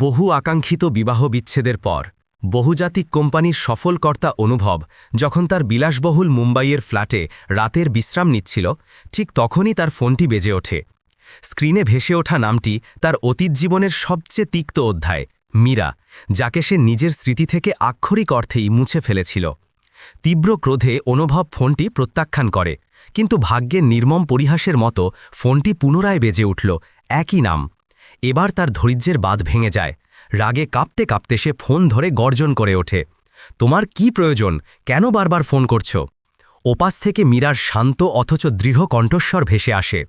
বহু আকাঙ্ক্ষিত বিবাহ বিচ্ছেদের পর বহুজাতিক কোম্পানির সফল কর্তা অনুভব যখন তার বিলাসবহুল মুম্বাইয়ের ফ্ল্যাটে রাতের বিশ্রাম নিচ্ছিল, ঠিক তখনই তার ফোনটি বেজে ওঠে। স্ক্রিনে ভেসে ওঠা নামটি তার অতীত জীবনের সবচেয়ে তিক্ত অধ্যায়, মীরা, যাকে সে নিজের স্মৃতি থেকে আক্ষরিক অর্থেই মুছে ফেলেছিল। তীব্র ক্রোধে অনুভব ফোনটি প্রত্যাখ্যান করে, কিন্তু ভাগ্যের নির্মম পরিহাসের মতো ফোনটি পুনরায় বেজে উঠল, একই নাম। এবার তার ধৈর্যের বাঁধ ভেঙে যায়। রাগে কাঁপতে কাঁপতে সে ফোন ধরে গর্জন করে ওঠে, তোমার কি প্রয়োজন? কেন বারবার ফোন করছো? ওপাশ থেকে মীরার শান্ত অথচ দৃঢ় কণ্ঠস্বর ভেসে আসে,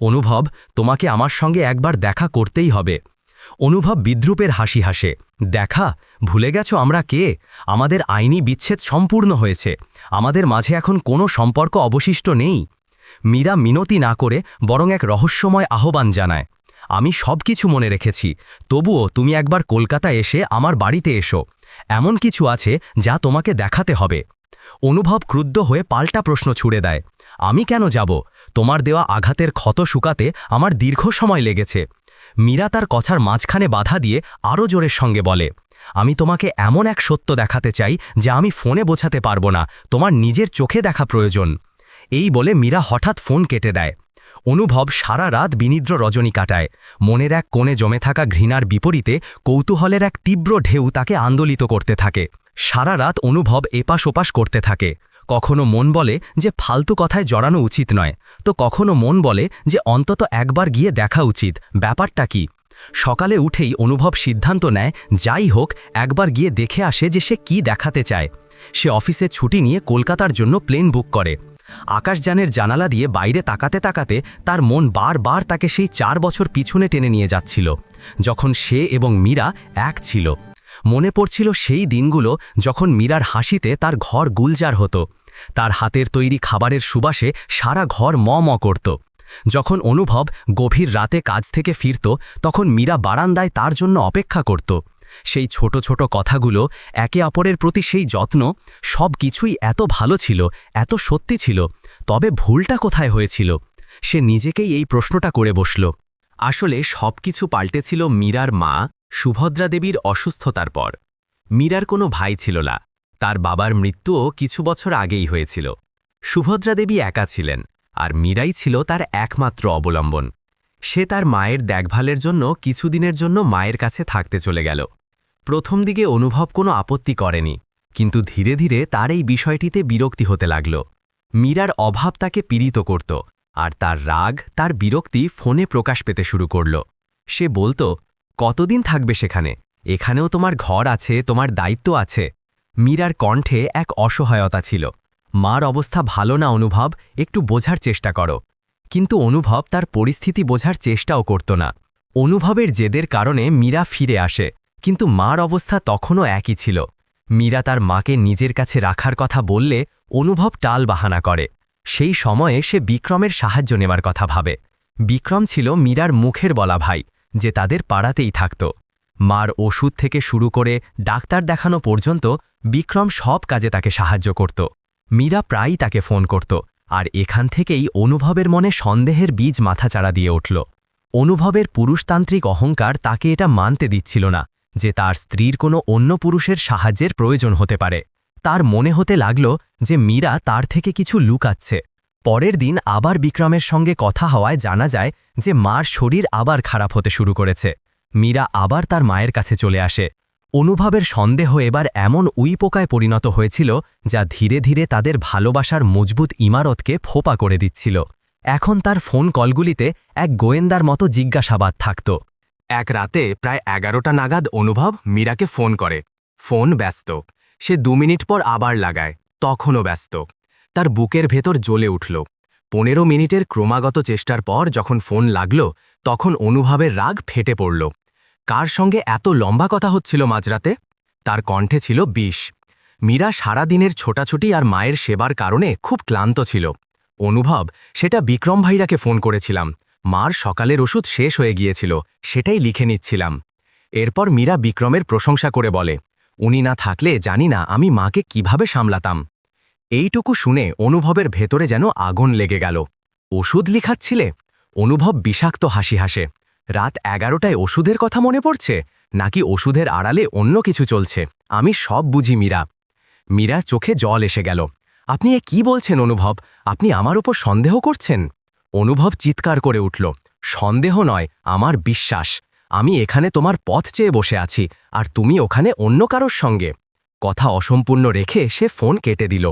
অনুভব, তোমাকে আমার সঙ্গে একবার দেখা করতেই হবে। অনুভব বিদ্রূপের হাসি হাসে, দেখা? ভুলে গেছো আমরা কে? আমাদের আইনি বিচ্ছেদ সম্পূর্ণ হয়েছে, আমাদের মাঝে এখন কোনো সম্পর্ক অবশিষ্ট নেই। মীরা মিনতি না করে বরং এক রহস্যময় আহ্বান জানায়, আমি সব কিছু মনে রেখেছি, তবুও তুমি একবার কলকাতা এসে আমার বাড়িতে এসো, এমন কিছু আছে যা তোমাকে দেখাতে হবে। অনুভব ক্রুদ্ধ হয়ে পাল্টা প্রশ্ন ছুড়ে দেয়, আমি কেন যাব? তোমার দেওয়া আঘাতের ক্ষত শুকাতে আমার দীর্ঘ সময় লেগেছে। মীরা তার কথার মাঝখানে বাধা দিয়ে আরও জোরের সঙ্গে বলে, আমি তোমাকে এমন এক সত্য দেখাতে চাই যা আমি ফোনে বোঝাতে পারবো না, তোমার নিজের চোখে দেখা প্রয়োজন। এই বলে মীরা হঠাৎ ফোন কেটে দেয়। অনুভব সারা রাত বিনিদ্র রজনী কাটায়। মনের এক কোণে জমে থাকা ঘৃণার বিপরীতে কৌতূহলের এক তীব্র ঢেউ তাকে আন্দোলিত করতে থাকে। সারা রাত অনুভব এপাশ ওপাশ করতে থাকে। কখনো মন বলে যে ফালতু কথায় জড়ানো উচিত নয়, তো কখনো মন বলে যে অন্তত একবার গিয়ে দেখা উচিত, ব্যাপারটা কি। সকালে উঠেই অনুভব সিদ্ধান্ত নেয়, যাই হোক একবার গিয়ে দেখে আসে যে সে কি দেখাতে চায়। সে অফিসে ছুটি নিয়ে কলকাতার জন্য প্লেন বুক করে। আকাশযানের জানালা দিয়ে বাইরে তাকাতে তাকাতে তার মন বারবার তাকে সেই 4 বছর পিছনে টেনে নিয়ে যাচ্ছিল, যখন সে এবং মীরা এক ছিল। মনে পড়ছিল সেই দিনগুলো যখন মীরার হাসিতে তার ঘর গুলজার হতো, তার হাতের তৈরি খাবারের সুবাসে সারা ঘর ম ম করত। যখন অনুভব গভীর রাতে কাজ থেকে ফিরত, তখন মীরা বারান্দায় তার জন্য অপেক্ষা করত। সেই ছোট ছোট কথাগুলো, একে অপরের প্রতি সেই যত্ন, সব কিছুই এত ভালো ছিল, এত সত্যি ছিল। তবে ভুলটা কোথায় হয়েছিল? সে নিজেকেই এই প্রশ্নটা করে বসল। আসলে সব কিছু পাল্টেছিল মীরার মা সুভদ্রা দেবীর অসুস্থতার পর। মীরার কোনো ভাই ছিল না, তার বাবার মৃত্যুও কিছু বছর আগেই হয়েছিল। সুভদ্রা দেবী একা ছিলেন, আর মীরাই ছিল তার একমাত্র অবলম্বন। সে তার মায়ের দেখভালের জন্য কিছুদিনের জন্য মায়ের কাছে থাকতে চলে গেল। প্রথম দিকে অনুভব কোনো আপত্তি করেনি, কিন্তু ধীরে ধীরে তার এই বিষয়টিতে বিরক্তি হতে লাগল। মীরার অভাব তাকে পীড়িত করত, আর তার রাগ, তার বিরক্তি ফোনে প্রকাশ পেতে শুরু করল। সে বলতো, কতদিন থাকবে সেখানে? এখানেও তোমার ঘর আছে, তোমার দায়িত্ব আছে। মীরার কণ্ঠে এক অসহায়তা ছিল, মার অবস্থা ভালো না অনুভব, একটু বোঝার চেষ্টা করো। কিন্তু অনুভব তার পরিস্থিতি বোঝার চেষ্টাও করত না। অনুভবের জেদের কারণে মীরা ফিরে আসে, কিন্তু মার অবস্থা তখনও একই ছিল। মীরা তার মাকে নিজের কাছে রাখার কথা বললে অনুভব টাল বাহানা করে। সেই সময়ে সে বিক্রমের সাহায্য নেবার কথা ভাবে। বিক্রম ছিল মীরার মুখের বলা ভাই, যে তাদের পাড়াতেই থাকত। মার ওষুধ থেকে শুরু করে ডাক্তার দেখানো পর্যন্ত বিক্রম সব কাজে তাকে সাহায্য করত। মীরা প্রায়ই তাকে ফোন করত, আর এখান থেকেই অনুভবের মনে সন্দেহের বীজ মাথাচাড়া দিয়ে উঠল। অনুভবের পুরুষতান্ত্রিক অহংকার তাকে এটা মানতে দিচ্ছিল না যে তার স্ত্রীর কোনো অন্য পুরুষের সাহায্যের প্রয়োজন হতে পারে। তার মনে হতে লাগল যে মীরা তার থেকে কিছু লুকাচ্ছে। পরের দিন আবার বিক্রমের সঙ্গে কথা হওয়ায় জানা যায় যে মার শরীর আবার খারাপ হতে শুরু করেছে। মীরা আবার তার মায়ের কাছে চলে আসে। অনুভবের সন্দেহ এবার এমন উইপোকায় পরিণত হয়েছিল যা ধীরে ধীরে তাদের ভালোবাসার মজবুত ইমারতকে ফোপা করে দিচ্ছিল। এখন তার ফোন কলগুলিতে এক গোয়েন্দার মতো জিজ্ঞাসাবাদ থাকত। এক রাতে প্রায় 11টা নাগাদ অনুভব মীরাকে ফোন করে। ফোন ব্যস্ত। সে 2 মিনিট পর আবার লাগায়, তখনও ব্যস্ত। তার বুকের ভেতর জ্বলে উঠল। 15 মিনিটের ক্রমাগত চেষ্টার পর যখন ফোন লাগল, তখন অনুভবের রাগ ফেটে পড়ল। কার সঙ্গে এত লম্বা কথা হচ্ছিল মাঝরাতে? তার কণ্ঠে ছিল বিষ। মীরা সারা দিনের ছোটাছুটি আর মায়ের সেবার কারণে খুব ক্লান্ত ছিল। অনুভব, সেটা বিক্রম ভাইরাকে ফোন করেছিলাম। মার সকালের ওষুধ শেষ হয়ে গিয়েছিল, সেটাই লিখে নিচ্ছিলাম। এরপর মীরা বিক্রমের প্রশংসা করে বলে, উনি না থাকলে জানি না আমি মাকে কিভাবে সামলাতাম। এইটুকু শুনে অনুভবের ভেতরে যেন আগুন লেগে গেল। ওষুধ লিখাচ্ছিলে? অনুভব বিষাক্ত হাসি হাসে। রাত 11টায় ওষুধের কথা মনে পড়ছে? নাকি ওষুধের আড়ালে অন্য কিছু চলছে? আমি সব বুঝি মীরা। মীরার চোখে জল এসে গেল। আপনি এ কি বলছেন অনুভব? আপনি আমার উপর সন্দেহ করছেন? অনুভব চিৎকার করে উঠল। সন্দেহ নয়, আমার বিশ্বাস। আমি এখানে তোমার পথ চেয়ে বসে আছি, আর তুমি ওখানে অন্য কারোর সঙ্গে। কথা অসম্পূর্ণ রেখে সে ফোন কেটে দিল।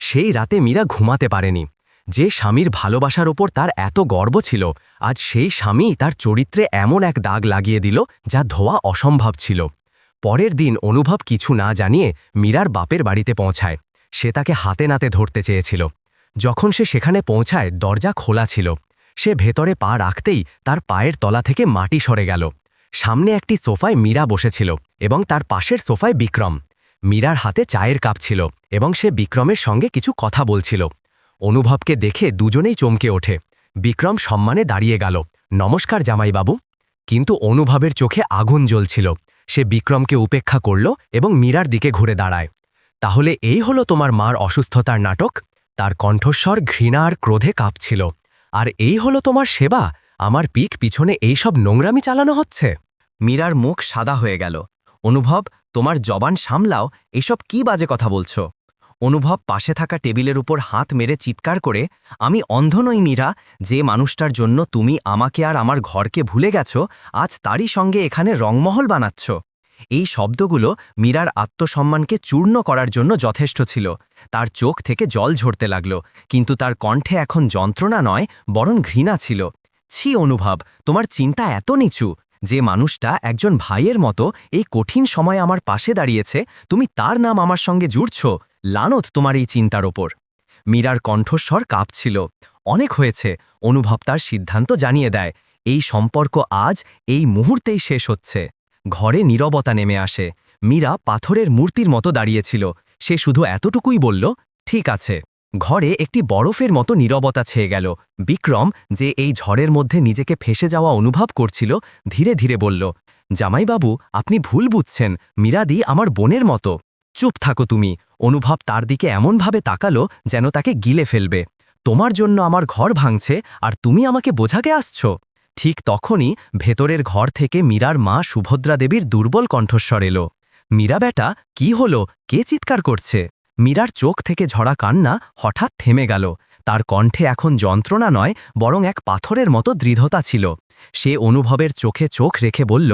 সেই রাতে মীরা ঘুমাতে পারেনি। যে স্বামীর ভালোবাসার ওপর তার এত গর্ব ছিল, আজ সেই স্বামী তার চরিত্রে এমন এক দাগ লাগিয়ে দিল যা ধোয়া অসম্ভব ছিল। পরের দিন অনুভব কিছু না জানিয়ে মীরার বাপের বাড়িতে পৌঁছায়। সে তাকে হাতে নাতে ধরতে চেয়েছিল। যখন সে সেখানে পৌঁছায় দরজা খোলা ছিল। সে ভেতরে পা রাখতেই তার পায়ের তলা থেকে মাটি সরে গেল। সামনে একটি সোফায় মীরা বসেছিল এবং তার পাশের সোফায় বিক্রম। মীরার হাতে চায়ের কাপ ছিল এবং সে বিক্রমের সঙ্গে কিছু কথা বলছিল। অনুভবকে দেখে দুজনেই চমকে ওঠে। বিক্রম সম্মানে দাঁড়িয়ে গেল। নমস্কার জামাইবাবু। কিন্তু অনুভবের চোখে আগুন জ্বলছিল। সে বিক্রমকে উপেক্ষা করল এবং মীরার দিকে ঘুরে দাঁড়ায়। তাহলে এই হলো তোমার মার অসুস্থতার নাটক? তার কণ্ঠস্বর ঘৃণা আর ক্রোধে কাঁপছিল। আর এই হলো তোমার সেবা? আমার পিক পিছনে এইসব নোংরামি চালানো হচ্ছে? মীরার মুখ সাদা হয়ে গেল। অনুভব, তোমার জবান সামলাও। এসব কি বাজে কথা বলছো? অনুভব পাশে থাকা টেবিলের উপর হাত মেরে চিৎকার করে, আমি অন্ধ নই মীরা। যে মানুষটার জন্য তুমি আমাকে আর আমার ঘরকে ভুলে গেছো, আজ তারই সঙ্গে এখানে রংমহল বানাচ্ছ। এই শব্দগুলো মীরার আত্মসম্মানকে চূর্ণ করার জন্য যথেষ্ট ছিল। তার চোখ থেকে জল ঝরতে লাগল, কিন্তু তার কণ্ঠে এখন যন্ত্রণা নয়, বরং ঘৃণা ছিল। ছি অনুভব, তোমার চিন্তা এত নিচু। যে মানুষটা একজন ভাইয়ের মতো এই কঠিন সময়ে আমার পাশে দাঁড়িয়েছে, তুমি তার নাম আমার সঙ্গে জুড়ছ। লানত তোমার এই চিন্তার ওপর। মীরার কণ্ঠস্বর কাঁপছিল। অনেক হয়েছে। অনুভব তার সিদ্ধান্ত জানিয়ে দেয়। এই সম্পর্ক আজ এই মুহূর্তেই শেষ হচ্ছে। ঘরে নীরবতা নেমে আসে। মীরা পাথরের মূর্তির মতো দাঁড়িয়েছিল। সে শুধু এতটুকুই বলল, ঠিক আছে। ঘরে একটি বরফের মতো নীরবতা ছেয়ে গেল। বিক্রম, যে এই ঝড়ের মধ্যে নিজেকে ফেসে যাওয়া অনুভব করছিল, ধীরে ধীরে বলল, জামাইবাবু, আপনি ভুল বুঝছেন। মীরাদি আমার বোনের মতো। চুপ থাকো তুমি। অনুভব তার দিকে এমনভাবে তাকালো যেন তাকে গিলে ফেলবে। তোমার জন্য আমার ঘর ভাঙছে, আর তুমি আমাকে বোঝাকে আসছ? ঠিক তখনই ভেতরের ঘর থেকে মীরার মা সুভদ্রা দেবীর দুর্বল কণ্ঠস্বর এলো। মীরা বেটা, কি হলো? কে চিৎকার করছে? মীরার চোখ থেকে ঝরা কান্না হঠাৎ থেমে গেল। তার কণ্ঠে এখন যন্ত্রণা নয়, বরং এক পাথরের মতো দৃঢ়তা ছিল। সে অনুভবের চোখে চোখ রেখে বলল,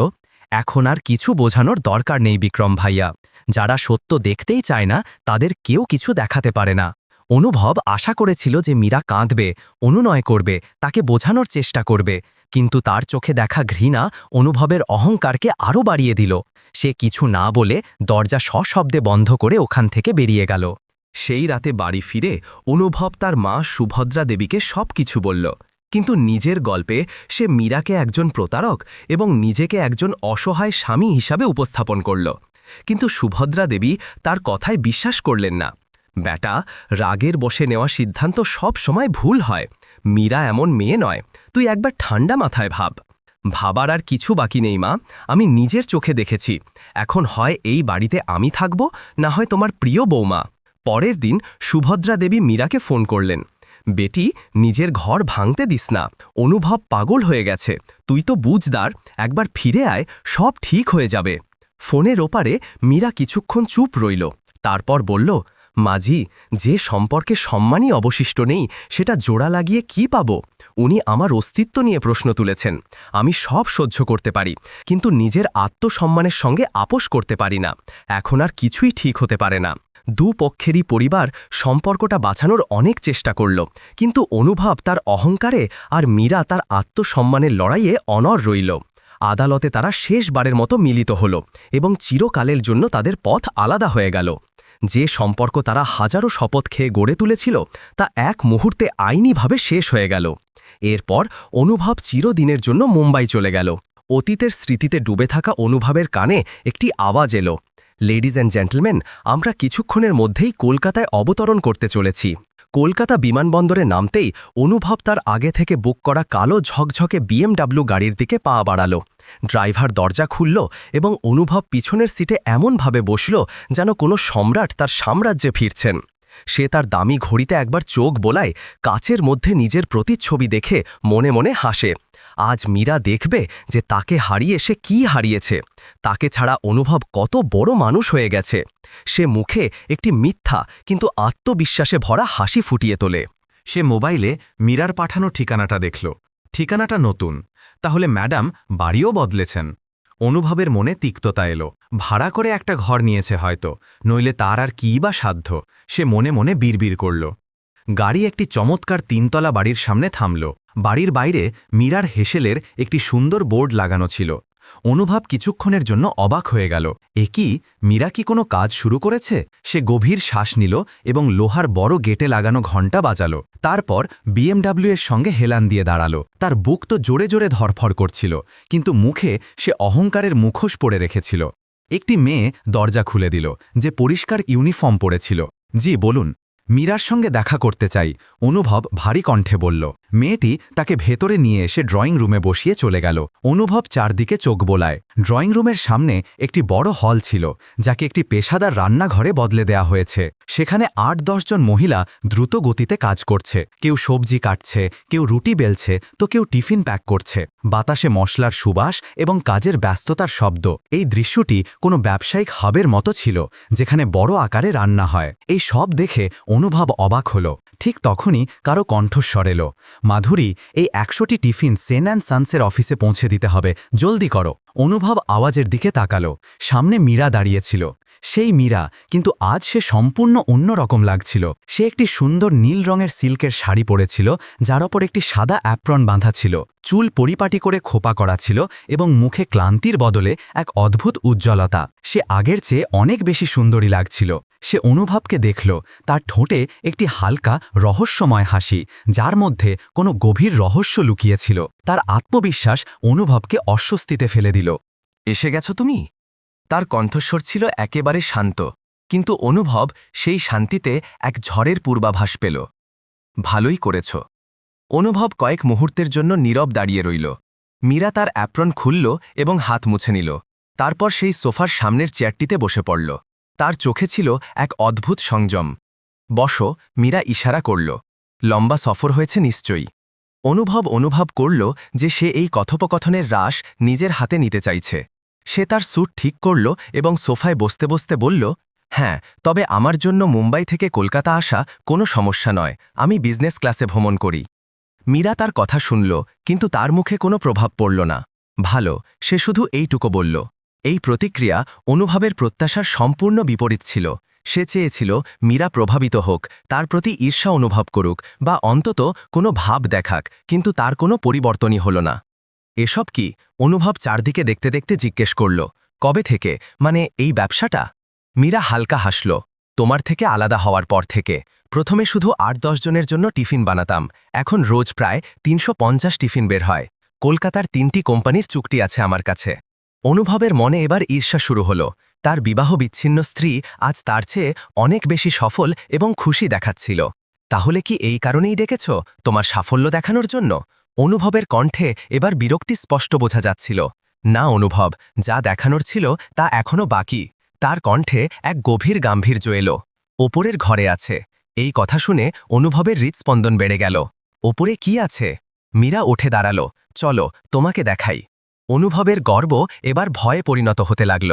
এখন আর কিছু বোঝানোর দরকার নেই বিক্রম ভাইয়া। যারা সত্য দেখতেই চায় না, তাদের কেউ কিছু দেখাতে পারে না। অনুভব আশা করেছিল যে মীরা কাঁদবে, অনুনয় করবে, তাকে বোঝানোর চেষ্টা করবে, কিন্তু তার চোখে দেখা ঘৃণা অনুভবের অহংকারকে আরও বাড়িয়ে দিল। সে কিছু না বলে দরজা সশব্দে বন্ধ করে ওখান থেকে বেরিয়ে গেল। সেই রাতে বাড়ি ফিরে অনুভব তার মা সুভদ্রা দেবীকে সব কিছু বলল, কিন্তু নিজের গল্পে সে মীরাকে একজন প্রতারক এবং নিজেকে একজন অসহায় স্বামী হিসাবে উপস্থাপন করল। কিন্তু সুভদ্রা দেবী তার কথায় বিশ্বাস করলেন না। বেটা, রাগের বসে নেওয়া সিদ্ধান্ত সব সময় ভুল হয়। মীরা এমন মেয়ে নয়। তুই একবার ঠান্ডা মাথায় ভাব। ভাবার আর কিছু বাকি নেই মা। আমি নিজের চোখে দেখেছি। এখন হয় এই বাড়িতে আমি থাকব, না হয় তোমার প্রিয় বৌমা। পরের দিন সুভদ্রা দেবী মীরাকে ফোন করলেন। বেটি, নিজের ঘর ভাঙতে দিস না। অনুভব পাগল হয়ে গেছে। তুই তো বুঝদার, একবার ফিরে আয়, সব ঠিক হয়ে যাবে। ফোনের ওপারে মীরা কিছুক্ষণ চুপ রইল। তারপর বলল, মাঝি, যে সম্পর্কে সম্মানই অবশিষ্ট নেই, সেটা জোড়া লাগিয়ে কি পাবো? উনি আমার অস্তিত্ব নিয়ে প্রশ্ন তুলেছেন। আমি সব সহ্য করতে পারি, কিন্তু নিজের আত্মসম্মানের সঙ্গে আপোষ করতে পারি না। এখন আর কিছুই ঠিক হতে পারে না। দুপক্ষেরই পরিবার সম্পর্কটা বাঁচানোর অনেক চেষ্টা করল, কিন্তু অনুভব তার অহংকারে আর মীরা তার আত্মসম্মানের লড়াইয়ে অনড় রইল। আদালতে তারা শেষবারের মতো মিলিত হল এবং চিরকালের জন্য তাদের পথ আলাদা হয়ে গেল। যে সম্পর্ক তারা হাজারো শপথ খেয়ে গড়ে তুলেছিল, তা এক মুহূর্তে আইনিভাবে শেষ হয়ে গেল। এরপর অনুভব চিরদিনের জন্য মুম্বাই চলে গেল। অতীতের স্মৃতিতে ডুবে থাকা অনুভবের কানে একটি আওয়াজ এলো, লেডিজ অ্যান্ড জেন্টলম্যান, আমরা কিছুক্ষণের মধ্যেই কলকাতায় অবতরণ করতে চলেছি। কলকাতা বিমানবন্দরে নামতেই অনুভব তার আগে থেকে বুক করা কালো ঝকঝকে BMW গাড়ির দিকে পা বাড়াল। ড্রাইভার দরজা খুলল এবং অনুভব পিছনের সিটে এমনভাবে বসল যেন কোনো সম্রাট তার সাম্রাজ্যে ফিরছেন। সে তার দামি ঘড়িতে একবার চোখ বোলায়, কাচের মধ্যে নিজের প্রতিচ্ছবি দেখে মনে মনে হাসে। আজ মীরা দেখবে যে তাকে হারিয়ে সে কি হারিয়েছে। তাকে ছাড়া অনুভব কত বড় মানুষ হয়ে গেছে। সে মুখে একটি মিথ্যা কিন্তু আত্মবিশ্বাসে ভরা হাসি ফুটিয়ে তোলে। সে মোবাইলে মীরার পাঠানো ঠিকানাটা দেখল। ঠিকানাটা নতুন, তাহলে ম্যাডাম বাড়িও বদলেছেন। অনুভবের মনে তিক্ততা এলো। ভাড়া করে একটা ঘর নিয়েছে হয়তো, নইলে তার আর কী বা সাধ্য। সে মনে মনে বিড়বিড় করল। গাড়ি একটি চমৎকার 3তলা বাড়ির সামনে থামল। বাড়ির বাইরে মীরার হেসেলের একটি সুন্দর বোর্ড লাগানো ছিল। অনুভব কিছুক্ষণের জন্য অবাক হয়ে গেল। কি মীরা কি কোনো কাজ শুরু করেছে? সে গভীর শ্বাস নিল এবং লোহার বড় গেটে লাগানো ঘণ্টা বাজালো। তারপর বিএমডব্লিউ এর সঙ্গে হেলান দিয়ে দাঁড়ালো। তার বুক তো জোরে জোরে ধরফর করছিল, কিন্তু মুখে সে অহংকারের মুখোশ পরে রেখেছিল। একটি মেয়ে দরজা খুলে দিল, যে পরিষ্কার ইউনিফর্ম পরেছিল। জি বলুন। মীরার সঙ্গে দেখা করতে চাই, অনুভব ভারী কণ্ঠে বলল। মেয়েটি তাকে ভেতরে নিয়ে এসে ড্রয়িং রুমে বসিয়ে চলে গেল। অনুভব চারদিকে চোখ বোলায়। ড্রয়িং রুমের সামনে একটি বড় হল ছিল, যাকে একটি পেশাদার রান্নাঘরে বদলে দেয়া হয়েছে। সেখানে ৮-১০ জন মহিলা দ্রুত গতিতে কাজ করছে। কেউ সবজি কাটছে, কেউ রুটি বেলছে, তো কেউ টিফিন প্যাক করছে। বাতাসে মশলার সুবাস এবং কাজের ব্যস্ততার শব্দ। এই দৃশ্যটি কোনো ব্যবসায়িক হাবের মতো ছিল, যেখানে বড় আকারে রান্না হয়। এই সব দেখে অনুভব অবাক হল। ঠিক তখনই কারো কণ্ঠস্বর এলো। মাধুরী, এই ১০০টি টিফিন সেন অ্যান্ড সানসের অফিসে পৌঁছে দিতে হবে, জলদি করো। অনুভব আওয়াজের দিকে তাকালো। সামনে মীরা দাঁড়িয়েছিল। সেই মীরা, কিন্তু আজ সে সম্পূর্ণ অন্যরকম লাগছিল। সে একটি সুন্দর নীল রঙের সিল্কের শাড়ি পরেছিল, যার ওপর একটি সাদা অ্যাপ্রন বাঁধা ছিল। চুল পরিপাটি করে খোপা করা ছিল এবং মুখে ক্লান্তির বদলে এক অদ্ভুত উজ্জ্বলতা। সে আগের চেয়ে অনেক বেশি সুন্দরী লাগছিল। সে অনুভবকে দেখল। তার ঠোঁটে একটি হালকা রহস্যময় হাসি, যার মধ্যে কোনো গভীর রহস্য লুকিয়েছিল। তার আত্মবিশ্বাস অনুভবকে অস্বস্তিতে ফেলে দিল। এসে গেছো তুমি? তার কণ্ঠস্বর ছিল একেবারে শান্ত, কিন্তু অনুভব সেই শান্তিতে এক ঝড়ের পূর্বাভাস পেল। ভালোই করেছ। অনুভব কয়েক মুহূর্তের জন্য নীরব দাঁড়িয়ে রইল। মীরা তার অ্যাপ্রন খুলল এবং হাত মুছে নিল। তারপর সেই সোফার সামনের চেয়ারটিতে বসে পড়ল। তার চোখে ছিল এক অদ্ভুত সংযম। বসো, মীরা ইশারা করল। লম্বা সফর হয়েছে নিশ্চয়ই। অনুভব করল যে সে এই কথোপকথনের রাশ নিজের হাতে নিতে চাইছে। সে তার স্যুট ঠিক করল এবং সোফায় বসতে বসতে বলল, হ্যাঁ, তবে আমার জন্য মুম্বাই থেকে কলকাতা আসা কোনো সমস্যা নয়। আমি বিজনেস ক্লাসে ভ্রমণ করি। মীরা তার কথা শুনল, কিন্তু তার মুখে কোনো প্রভাব পড়ল না। ভালো, সে শুধু এইটুকু বলল। এই প্রতিক্রিয়া অনুভবের প্রত্যাশার সম্পূর্ণ বিপরীত ছিল। সে চেয়েছিল মীরা প্রভাবিত হোক, তার প্রতি ঈর্ষা অনুভব করুক, বা অন্তত কোনো ভাব দেখাক, কিন্তু তার কোনো পরিবর্তনই হল না। এসব কি? অনুভব চারদিকে দেখতে দেখতে জিজ্ঞেস করল। কবে থেকে? মানে এই ব্যবসাটা? মীরা হালকা হাসল। তোমার থেকে আলাদা হওয়ার পর থেকে। প্রথমে শুধু ৮-১০ জনের জন্য টিফিন বানাতাম, এখন রোজ প্রায় ৩৫০ টিফিন বের হয়। কলকাতার ৩টি কোম্পানির চুক্তি আছে আমার কাছে। অনুভবের মনে এবার ঈর্ষা শুরু হল। তার বিবাহ বিচ্ছিন্ন স্ত্রী আজ তার চেয়ে অনেক বেশি সফল এবং খুশি দেখাচ্ছিল। তাহলে কি এই কারণেই ডেকেছ, তোমার সাফল্য দেখানোর জন্য? অনুভবের কণ্ঠে এবার বিরক্তি স্পষ্ট বোঝা যাচ্ছিল। না অনুভব, যা দেখানোর ছিল তা এখনও বাকি। তার কণ্ঠে এক গভীর গাম্ভীর্য এলো। ওপরের ঘরে আছে। এই কথা শুনে অনুভবের হৃৎস্পন্দন বেড়ে গেল। ওপরে কি আছে? মীরা উঠে দাঁড়ালো। চলো, তোমাকে দেখাই। অনুভবের গর্ব এবার ভয়ে পরিণত হতে লাগল।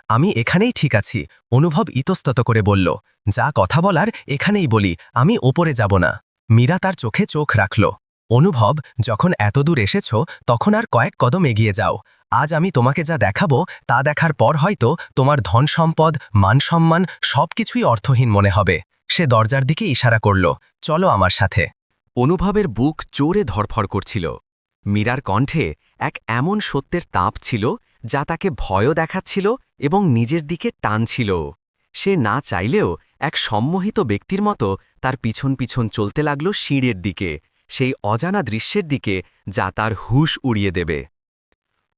আমি এখানেই ঠিক আছি, অনুভব ইতস্তত করে বলল। যা কথা বলার এখানেই বলি, আমি ওপরে যাব না। মীরা তার চোখে চোখ রাখল। অনুভব, যখন এতদূর এসেছ তখন আর কয়েক কদম এগিয়ে যাও। আজ আমি তোমাকে যা দেখাবো তা দেখার পর হয়তো তোমার ধন সম্পদ, মান সম্মান সবকিছুই অর্থহীন মনে হবে। সে দরজার দিকে ইশারা করল। চলো আমার সাথে। অনুভবের বুক জোরে ধরফর করছিল। মীরার কণ্ঠে এক এমন সত্যের তাপ ছিল, যা তাকে ভয়ও দেখাচ্ছিল এবং নিজের দিকে টানছিল। সে না চাইলেও এক সম্মোহিত ব্যক্তির মতো তার পিছন পিছন চলতে লাগল সিঁড়ির দিকে, সেই অজানা দৃশ্যের দিকে যা তার হুঁশ উড়িয়ে দেবে।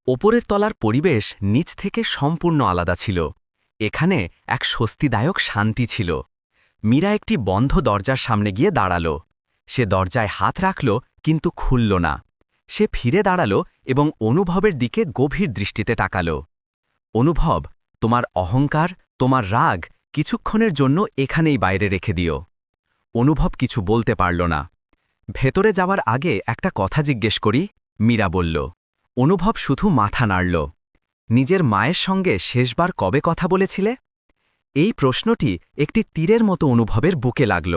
ওপরের তলার পরিবেশ নিচ থেকে সম্পূর্ণ আলাদা ছিল। এখানে এক স্বস্তিদায়ক শান্তি ছিল। মীরা একটি বন্ধ দরজার সামনে গিয়ে দাঁড়াল। সে দরজায় হাত রাখল, কিন্তু খুলল না। সে ফিরে দাঁড়াল এবং অনুভবের দিকে গভীর দৃষ্টিতে তাকাল। অনুভব, তোমার অহংকার, তোমার রাগ কিছুক্ষণের জন্য এখানেই বাইরে রেখে দিও। অনুভব কিছু বলতে পারল না। ভেতরে যাওয়ার আগে একটা কথা জিজ্ঞেস করি, মীরা বলল। অনুভব শুধু মাথা নাড়ল। নিজের মায়ের সঙ্গে শেষবার কবে কথা বলেছিলে? এই প্রশ্নটি একটি তীরের মতো অনুভবের বুকে লাগল।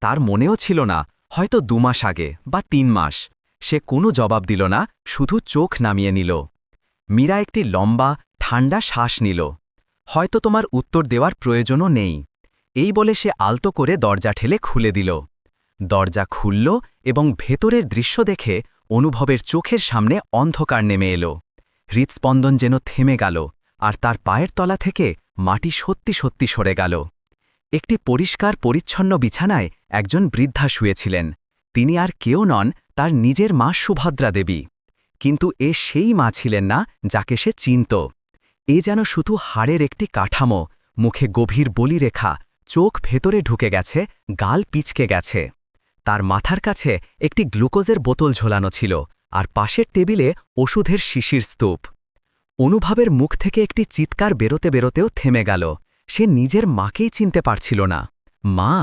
তার মনেও ছিল না, হয়তো 2 মাস আগে বা 3 মাস। সে কোনো জবাব দিল না, শুধু চোখ নামিয়ে নিল। মীরা একটি লম্বা ঠান্ডা শ্বাস নিল। হয়তো তোমার উত্তর দেওয়ার প্রয়োজনও নেই, এই বলে সে আলতো করে দরজা ঠেলে খুলে দিল। দরজা খুলল এবং ভেতরের দৃশ্য দেখে অনুভবের চোখের সামনে অন্ধকার নেমে এলো। হৃৎস্পন্দন যেন থেমে গেল, আর তার পায়ের তলা থেকে মাটি সত্যি সত্যি সরে গেল। একটি পরিষ্কার পরিচ্ছন্ন বিছানায় একজন বৃদ্ধা শুয়েছিলেন। তিনি আর কেউ নন, তার নিজের মা সুভদ্রা দেবী। কিন্তু সেই মা ছিলেন না যাকে সে চিনত। এ যেন শুধু হাড়ের একটি কাঠামো, মুখে গভীর বলিরেখা, চোখ ভেতরে ঢুকে গেছে, গাল পিচকে গেছে। তার মাথার কাছে একটি গ্লুকোজের বোতল ঝোলানো ছিল, আর পাশের টেবিলে ওষুধের শিশির স্তূপ। অনুভবের মুখ থেকে একটি চিৎকার বেরোতে বেরোতেও থেমে গেল। সে নিজের মাকেই চিনতে পারছিল না। মা!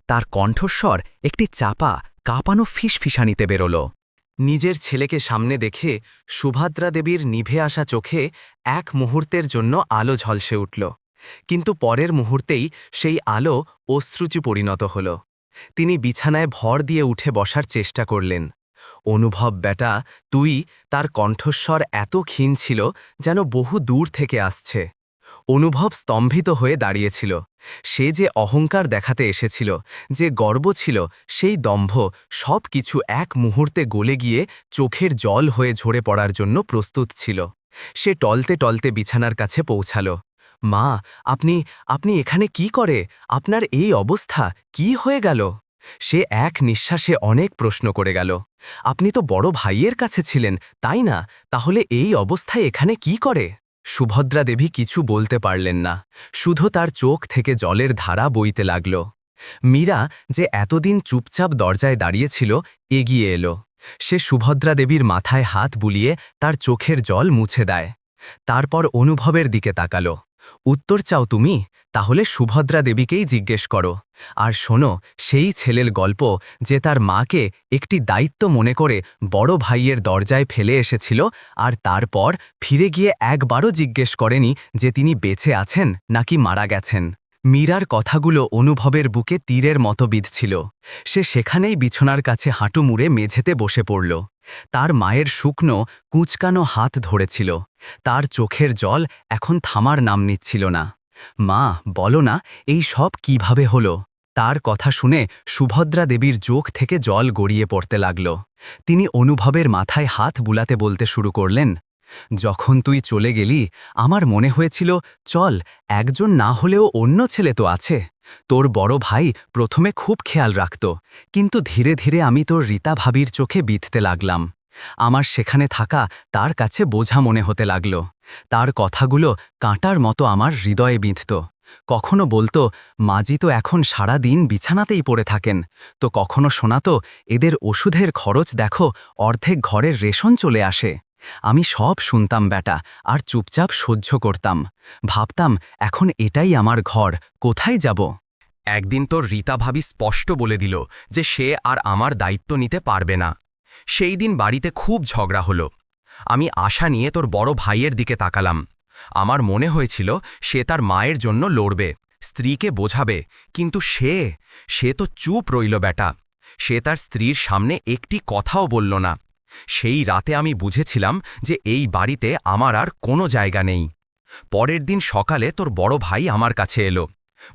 তার কণ্ঠস্বর একটি চাপা, কাঁপানো ফিসফিসানিতে বেরোল। নিজের ছেলেকে সামনে দেখে সুভদ্রা দেবীর নিভে আসা চোখে এক মুহূর্তের জন্য আলো ঝলসে উঠল। কিন্তু পরের মুহূর্তেই সেই আলো অশ্রুচি পরিণত হল। তিনি বিছানায় ভর দিয়ে উঠে বসার চেষ্টা করলেন। অনুভব বেটা, তুই! তার কণ্ঠস্বর এত ক্ষীণ ছিল যেন বহু দূর থেকে আসছে। অনুভব স্তম্ভিত হয়ে দাঁড়িয়েছিল। সে যে অহংকার দেখাতে এসেছিল, যে গর্ব ছিল, সেই দম্ভ সব কিছু এক মুহূর্তে গলে গিয়ে চোখের জল হয়ে ঝরে পড়ার জন্য প্রস্তুত ছিল। সে টলতে টলতে বিছানার কাছে পৌঁছাল। মা, আপনি এখানে কি করে? আপনার এই অবস্থা কি হয়ে গেল? সে এক নিঃশ্বাসে অনেক প্রশ্ন করে গেল। আপনি তো বড় ভাইয়ের কাছে ছিলেন, তাই না? তাহলে এই অবস্থায় এখানে কি করে? সুভদ্রা দেবী কিছু বলতে পারলেন না, শুধু তার চোখ থেকে জলের ধারা বইতে লাগল। মীরা, যে এতদিন চুপচাপ দরজায় দাঁড়িয়েছিল, এগিয়ে এলো। সে সুভদ্রা দেবীর মাথায় হাত বুলিয়ে তার চোখের জল মুছে দেয়। তারপর অনুভবের দিকে তাকালো। উত্তর চাও তুমি? তাহলে সুভদ্রা দেবীকেই জিজ্ঞেস করো। আর শোনো সেই ছেলের গল্প, যে তার মাকে একটি দায়িত্ব মনে করে বড় ভাইয়ের দরজায় ফেলে এসেছিল, আর তারপর ফিরে গিয়ে একবারও জিজ্ঞেস করেনি যে তিনি বেঁচে আছেন নাকি মারা গেছেন। মীরার কথাগুলো অনুভবের বুকে তীরের মতো বিঁধছিল। সে সেখানেই বিছানার কাছে হাঁটু মুড়ে মেঝেতে বসে পড়ল। তার মায়ের শুকনো কুঁচকানো হাত ধরেছিল। তার চোখের জল এখন থামার নাম নিচ্ছিল না। মা, বলো না, এই সব কিভাবে হলো? তার কথা শুনে সুভদ্রা দেবীর চোখ থেকে জল গড়িয়ে পড়তে লাগল। তিনি অনুভবের মাথায় হাত বুলাতে বলতে শুরু করলেন, যখন তুই চলে গেলি, আমার মনে হয়েছিল, চল, একজন না হলেও অন্য ছেলে তো আছে। তোর বড় ভাই প্রথমে খুব খেয়াল রাখত, কিন্তু ধীরে ধীরে আমি তোর রীতা ভাবির চোখে বিঁধতে লাগলাম। আমার সেখানে থাকা তার কাছে বোঝা মনে হতে লাগল। তার কথাগুলো কাঁটার মতো আমার হৃদয়ে বিঁধত। কখনো বলতো, মাজি তো এখন সারা দিন বিছানাতেই পড়ে থাকেন। তো কখনো শোনাতো, এদের ওষুধের খরচ দেখো, অর্ধেক ঘরের রেশন চলে আসে। আমি সব শুনতাম বেটা, আর চুপচাপ সহ্য করতাম। ভাবতাম, এখন এটাই আমার ঘর, কোথায় যাব? একদিন তোর রীতা ভাবি স্পষ্ট বলে দিল যে সে আর আমার দায়িত্ব নিতে পারবে না। সেই দিন বাড়িতে খুব ঝগড়া হলো। আমি আশা নিয়ে তোর বড় ভাইয়ের দিকে তাকালাম। আমার মনে হয়েছিল সে তার মায়ের জন্য লড়বে, স্ত্রীকে বোঝাবে, কিন্তু সে তো চুপ রইল বেটা। সে তার স্ত্রীর সামনে একটি কথাও বলল না। সেই রাতে আমি বুঝেছিলাম যে এই বাড়িতে আমার আর কোনো জায়গা নেই। পরের দিন সকালে তোর বড় ভাই আমার কাছে এলো।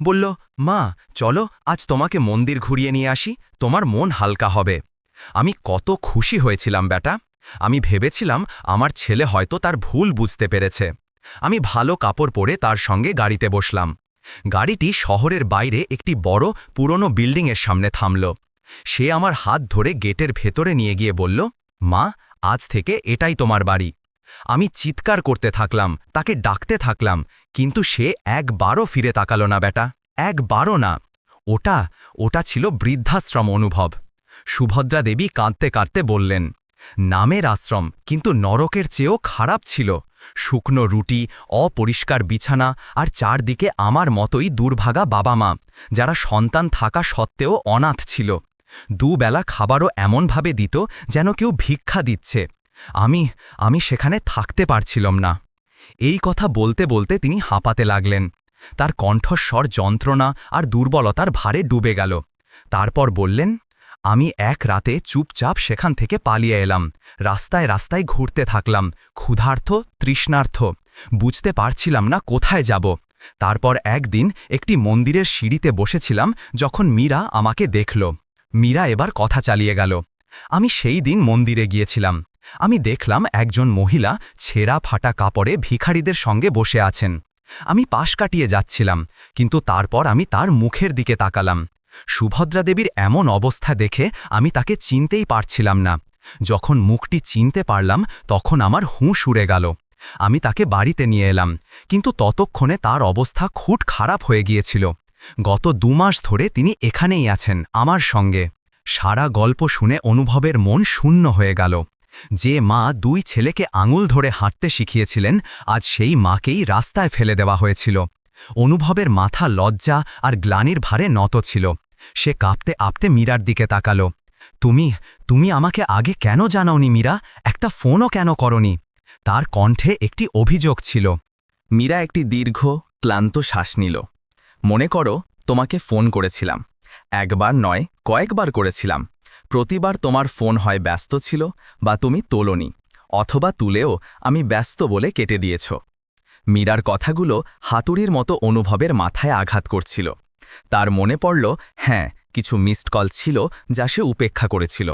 বলল, মা, চলো আজ তোমাকে মন্দির ঘুরিয়ে নিয়ে আসি, তোমার মন হালকা হবে। আমি কত খুশি হয়েছিলাম বেটা। আমি ভেবেছিলাম আমার ছেলে হয়তো তার ভুল বুঝতে পেরেছে। আমি ভালো কাপড় পরে তার সঙ্গে গাড়িতে বসলাম। গাড়িটি শহরের বাইরে একটি বড় পুরনো বিল্ডিংয়ের সামনে থামল। সে আমার হাত ধরে গেটের ভেতরে নিয়ে গিয়ে বলল, মা, আজ থেকে এটাই তোমার বাড়ি। আমি চিৎকার করতে থাকলাম, তাকে ডাকতে থাকলাম, কিন্তু সে একবারও ফিরে তাকালো না বেটা, একবারও না। ওটা ছিল বৃদ্ধাশ্রম অনুভব। সুভদ্রা দেবী কাঁদতে কাঁদতে বললেন, নামের আশ্রম, কিন্তু নরকের চেয়েও খারাপ ছিল। শুকনো রুটি, অপরিষ্কার বিছানা, আর চারদিকে আমার মতোই দুর্ভাগা বাবা মা, যারা সন্তান থাকা সত্ত্বেও অনাথ ছিল। দুবেলা খাবারও এমনভাবে দিত যেন কেউ ভিক্ষা দিচ্ছে। আমি আমি সেখানে থাকতে পারছিলাম না। এই কথা বলতে বলতে তিনি হাঁপাতে লাগলেন। তার কণ্ঠস্বর যন্ত্রণা আর দুর্বলতার ভারে ডুবে গেল। তারপর বললেন, আমি এক রাতে চুপচাপ সেখান থেকে পালিয়ে এলাম। রাস্তায় রাস্তায় ঘুরতে থাকলাম, ক্ষুধার্ত, তৃষ্ণার্থ। বুঝতে পারছিলাম না কোথায় যাব। তারপর একদিন একটি মন্দিরের সিঁড়িতে বসেছিলাম যখন মীরা আমাকে দেখল। মীরা এবার কথা চালিয়ে গেল। আমি সেই দিন মন্দিরে গিয়েছিলাম। আমি দেখলাম একজন মহিলা ছেঁড়া ফাটা কাপড়ে ভিখারিদের সঙ্গে বসে আছেন। আমি পাশ কাটিয়ে যাচ্ছিলাম, কিন্তু তারপর আমি তার মুখের দিকে তাকালাম। সুভদ্রা দেবীর এমন অবস্থা দেখে আমি তাকে চিনতেই পারছিলাম না। যখন মুখটি চিনতে পারলাম তখন আমার হুঁশ উড়ে গেল। আমি তাকে বাড়িতে নিয়ে এলাম, কিন্তু ততক্ষণে তার অবস্থা খুব খারাপ হয়ে গিয়েছিল। গত 2 মাস ধরে তিনি এখানেই আছেন আমার সঙ্গে। সারা গল্প শুনে অনুভবের মন শূন্য হয়ে গেল। যে মা 2 ছেলেকে আঙুল ধরে হাঁটতে শিখিয়েছিলেন, আজ সেই মাকেই রাস্তায় ফেলে দেওয়া হয়েছিল। অনুভবের মাথা লজ্জা আর গ্লানির ভারে নত ছিল। সে কাঁপতে কাঁপতে মীরার দিকে তাকালো। তুমি আমাকে আগে কেন জানাওনি মীরা? একটা ফোনও কেন করনি? তার কণ্ঠে একটি অভিযোগ ছিল। মীরা একটি দীর্ঘ, ক্লান্ত শ্বাস নিল। মনে করো, তোমাকে ফোন করেছিলাম। একবার নয়, কয়েকবার করেছিলাম। প্রতিবার তোমার ফোন হয় ব্যস্ত ছিল বা তুমি তোলনি, অথবা তুলেও আমি ব্যস্ত বলে কেটে দিয়েছ। মীরার কথাগুলো হাতুড়ির মতো অনুভবের মাথায় আঘাত করছিল। তার মনে পড়ল, হ্যাঁ, কিছু মিসড কল ছিল যা সে উপেক্ষা করেছিল।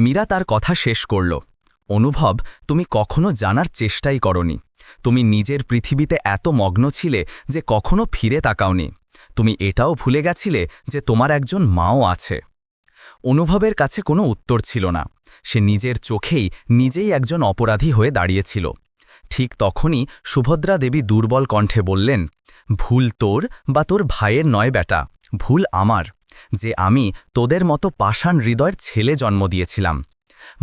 মীরা তার কথা শেষ করল। অনুভব, তুমি কখনো জানার চেষ্টাই করনি। তুমি নিজের পৃথিবীতে এত মগ্ন ছিলে যে কখনো ফিরে তাকাওনি। তুমি এটাও ভুলে গেছিলে যে তোমার একজন মাও আছে। অনুভবের কাছে কোনো উত্তর ছিল না। সে নিজের চোখেই নিজেই একজন অপরাধী হয়ে দাঁড়িয়েছিল। ঠিক তখনই সুভদ্রা দেবী দুর্বল কণ্ঠে বললেন, ভুল তোর বা তোর ভাইয়ের নয় বেটা, ভুল আমার, যে আমি তোদের মতো পাষাণ হৃদয়ের ছেলে জন্ম দিয়েছিলাম।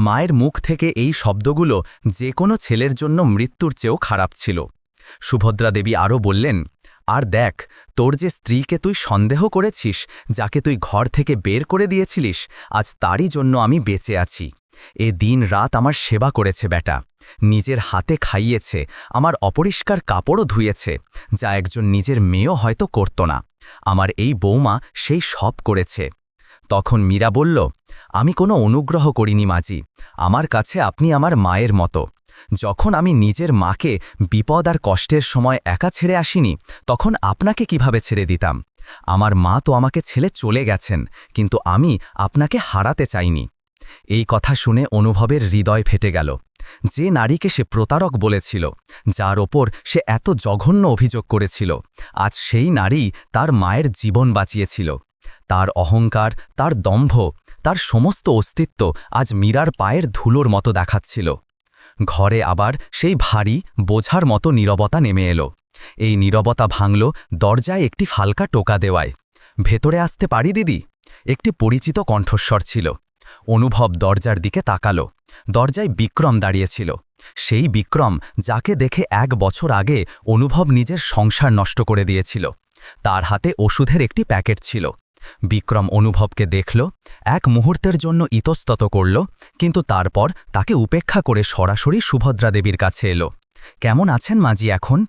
মায়ের মুখ থেকে এই শব্দগুলো যে কোনো ছেলের জন্য মৃত্যুর চেয়েও খারাপ ছিল। সুভদ্রা দেবী আরও বললেন, আর দেখ, তোর যে স্ত্রীকে তুই সন্দেহ করেছিস, যাকে তুই ঘর থেকে বের করে দিয়েছিলিস, আজ তারই জন্য আমি বেঁচে আছি। এ দিন রাত আমার সেবা করেছে বেটা, নিজের হাতে খাইয়েছে, আমার অপরিষ্কার কাপড়ও ধুয়েছে, যা একজন নিজের মেয়েও হয়তো করত না। আমার এই বৌমা সেই সব করেছে। তখন মীরা বলল, আমি কোনো অনুগ্রহ করিনি মাজি, আমার কাছে আপনি আমার মায়ের মতো। যখন আমি নিজের মাকে বিপদ আর কষ্টের সময় একা ছেড়ে আসিনি, তখন আপনাকে কিভাবে ছেড়ে দিতাম? আমার মা তো আমাকে ছেড়ে চলে গেছেন, কিন্তু আমি আপনাকে হারাতে চাইনি। এই কথা শুনে অনুভবের হৃদয় ফেটে গেল। যে নারীকে সে প্রতারক বলেছিল, যার ওপর সে এত জঘন্য অভিযোগ করেছিল, আজ সেই নারী তার মায়ের জীবন বাঁচিয়েছিল। তার অহংকার, তার দম্ভ, তার সমস্ত অস্তিত্ব আজ মীরার পায়ের ধুলোর মতো দেখাচ্ছিল। ঘরে আবার সেই ভারী, বোঝার মতো নীরবতা নেমে এলো। এই নীরবতা ভাঙল দরজায় একটি হালকা টোকা দেওয়ায়। ভেতরে আসতে পারি দিদি? একটি পরিচিত কণ্ঠস্বর ছিল। অনুভব দরজার দিকে তাকালো। দরজায় বিক্রম দাঁড়িয়েছিল। সেই বিক্রম যাকে দেখে 1 বছর আগে অনুভব নিজের সংসার নষ্ট করে দিয়েছিল। তার হাতে ওষুধের একটি প্যাকেট ছিল। বিক্রম অনুভবকে দেখল, এক মুহূর্তের জন্য ইতস্তত করল, কিন্তু তারপর তাকে উপেক্ষা করে সরাসরি সুভদ্রা দেবীর কাছে এলো। কেমন আছেন মাজি এখন?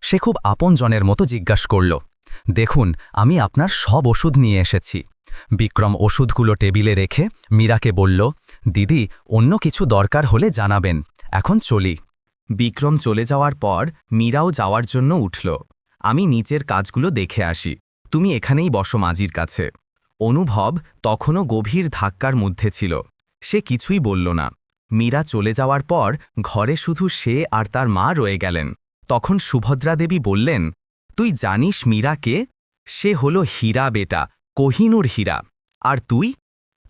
সে খুব আপনজনের মতো জিজ্ঞাসা করল। দেখুন, আমি আপনার সব ওষুধ নিয়ে এসেছি। বিক্রম ওষুধগুলো টেবিলে রেখে মীরাকে বলল, দিদি, অন্য কিছু দরকার হলে জানাবেন, এখন চলি। বিক্রম চলে যাওয়ার পর মীরাও যাওয়ার জন্য উঠল। আমি নিচের কাজগুলো দেখে আসি, তুমি এখানেই বসো মাজির কাছে। অনুভব তখনও গভীর ধাক্কার মধ্যে ছিল। সে কিছুই বলল না। মীরা চলে যাওয়ার পর ঘরে শুধু সে আর তার মা রয়ে গেলেন। তখন সুভদ্রা দেবী বললেন, তুই জানিস মীরা কে? সে হলো হীরা বেটা, কোহিনূর হীরা। আর তুই?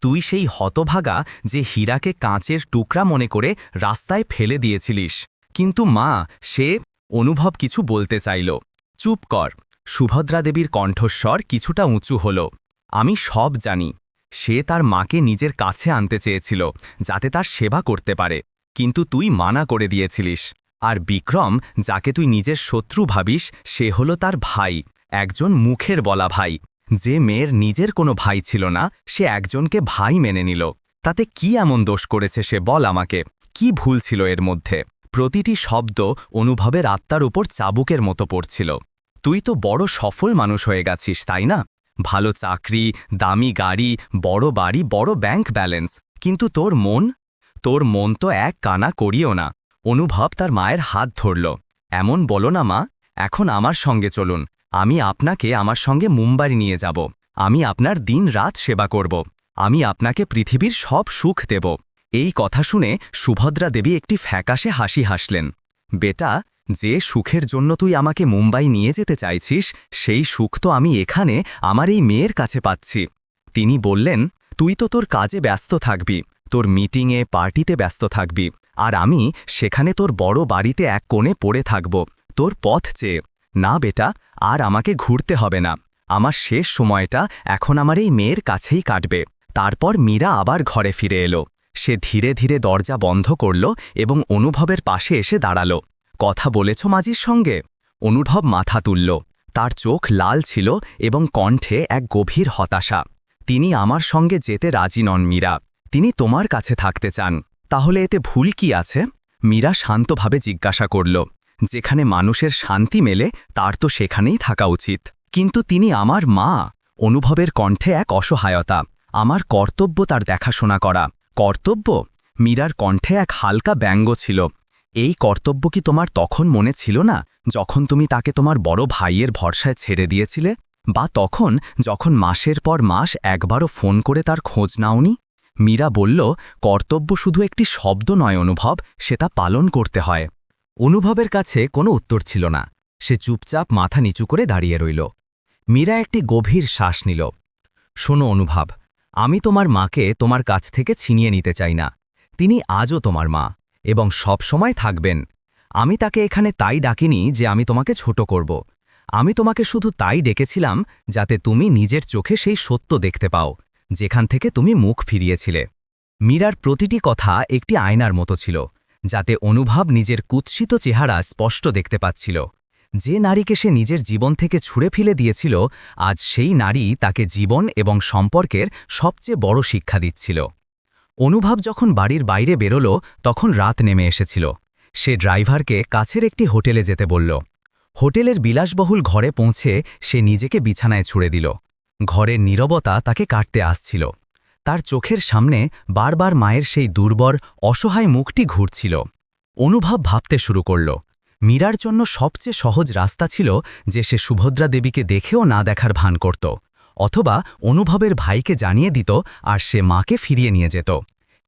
তুই সেই হতভাগা যে হীরাকে কাঁচের টুকরা মনে করে রাস্তায় ফেলে দিয়েছিলিস। কিন্তু মা, সে... অনুভব কিছু বলতে চাইল। চুপ কর। সুভদ্রা দেবীর কণ্ঠস্বর কিছুটা উঁচু হল। আমি সব জানি। সে তার মাকে নিজের কাছে আনতে চেয়েছিল, যাতে তার সেবা করতে পারে, কিন্তু তুই মানা করে দিয়েছিলিস। আর বিক্রম, যাকে তুই নিজের শত্রু ভাবিস, সে হলো তার ভাই, একজন মুখের বলা ভাই। যে মেয়ের নিজের কোনো ভাই ছিল না, সে একজনকে ভাই মেনে নিল। তাতে কি এমন দোষ করেছে সে, বল আমাকে, কি ভুল ছিল এর মধ্যে? প্রতিটি শব্দ অনুভবের আত্মার উপর চাবুকের মতো পড়ছিল। তুই তো বড় সফল মানুষ হয়ে গেছিস, তাই না? ভালো চাকরি, দামি গাড়ি, বড় বাড়ি, বড় ব্যাংক ব্যালেন্স, কিন্তু তোর মন তো এক কানা করিও না। অনুভব তার মায়ের হাত ধরল। এমন বলো না মা, এখন আমার সঙ্গে চলুন, আমি আপনাকে আমার সঙ্গে মুম্বাই নিয়ে যাব। আমি আপনার দিন রাত সেবা করব। আমি আপনাকে পৃথিবীর সব সুখ দেব। এই কথা শুনে সুভদ্রা দেবী একটি ফ্যাকাশে হাসি হাসলেন। বেটা, যে সুখের জন্য তুই আমাকে মুম্বাই নিয়ে যেতে চাইছিস, সেই সুখ তো আমি এখানে আমার এই মেয়ের কাছে পাচ্ছি। তিনি বললেন, তুই তো তোর কাজে ব্যস্ত থাকবি, তোর মিটিংয়ে পার্টিতে ব্যস্ত থাকবি, আর আমি সেখানে তোর বড় বাড়িতে এক কোণে পড়ে থাকব, তোর পথ চেয়ে। না বেটা, আর আমাকে ঘুরতে হবে না। আমার শেষ সময়টা এখন আমার এই মেয়ের কাছেই কাটবে। তারপর মীরা আবার ঘরে ফিরে এলো। সে ধীরে ধীরে দরজা বন্ধ করল এবং অনুভবের পাশে এসে দাঁড়াল। কথা বলেছ মাঝির সঙ্গে? অনুভব মাথা তুলল। তার চোখ লাল ছিল এবং কণ্ঠে এক গভীর হতাশা। তিনি আমার সঙ্গে যেতে রাজি নন মীরা, তিনি তোমার কাছে থাকতে চান। তাহলে এতে ভুল কি আছে? মীরা শান্তভাবে জিজ্ঞাসা করল। যেখানে মানুষের শান্তি মেলে তার তো সেখানেই থাকা উচিত। কিন্তু তিনি আমার মা। অনুভবের কণ্ঠে এক অসহায়তা। আমার কর্তব্য তার দেখাশোনা করা। কর্তব্য? মীরার কণ্ঠে এক হালকা ব্যঙ্গ ছিল। এই কর্তব্য কি তোমার তখন মনে ছিল না, যখন তুমি তাকে তোমার বড় ভাইয়ের ভরসায় ছেড়ে দিয়েছিলে? বা তখন, যখন মাসের পর মাস একবারও ফোন করে তার খোঁজ নাওনি? মীরা বলল, কর্তব্য শুধু একটি শব্দ নয় অনুভব, সেটা পালন করতে হয়। অনুভবের কাছে কোনো উত্তর ছিল না। সে চুপচাপ মাথা নিচু করে দাঁড়িয়ে রইল। মীরা একটি গভীর শ্বাস নিল। শোনো অনুভব, আমি তোমার মাকে তোমার কাছ থেকে ছিনিয়ে নিতে চাই না। তিনি আজও তোমার মা এবং সব সময় থাকবেন। আমি তাকে এখানে তাই ডাকিনি যে আমি তোমাকে ছোট করব। আমি তোমাকে শুধু তাই ডেকেছিলাম যাতে তুমি নিজের চোখে সেই সত্য দেখতে পাও, যেখান থেকে তুমি মুখ ফিরিয়েছিলে। মীরার প্রতিটি কথা একটি আয়নার মতো ছিল, যাতে অনুভব নিজের কুৎসিত চেহারা স্পষ্ট দেখতে পাচ্ছিল। যে নারীকে সে নিজের জীবন থেকে ছুঁড়ে ফেলে দিয়েছিল, আজ সেই নারী তাকে জীবন এবং সম্পর্কের সবচেয়ে বড় শিক্ষা দিচ্ছিল। অনুভব যখন বাড়ির বাইরে বেরোল, তখন রাত নেমে এসেছিল। সে ড্রাইভারকে কাছের একটি হোটেলে যেতে বলল। হোটেলের বিলাসবহুল ঘরে পৌঁছে সে নিজেকে বিছানায় ছুঁড়ে দিল। ঘরের নীরবতা তাকে কাটতে আসছিল। তার চোখের সামনে বারবার মায়ের সেই দুর্বল, অসহায় মুখটি ঘুরছিল। অনুভব ভাবতে শুরু করল, মীরার জন্য সবচেয়ে সহজ রাস্তা ছিল যে সে সুভদ্রা দেবীকে দেখেও না দেখার ভান করত, অথবা অনুভবের ভাইকে জানিয়ে দিত আর সে মাকে ফিরিয়ে নিয়ে যেত।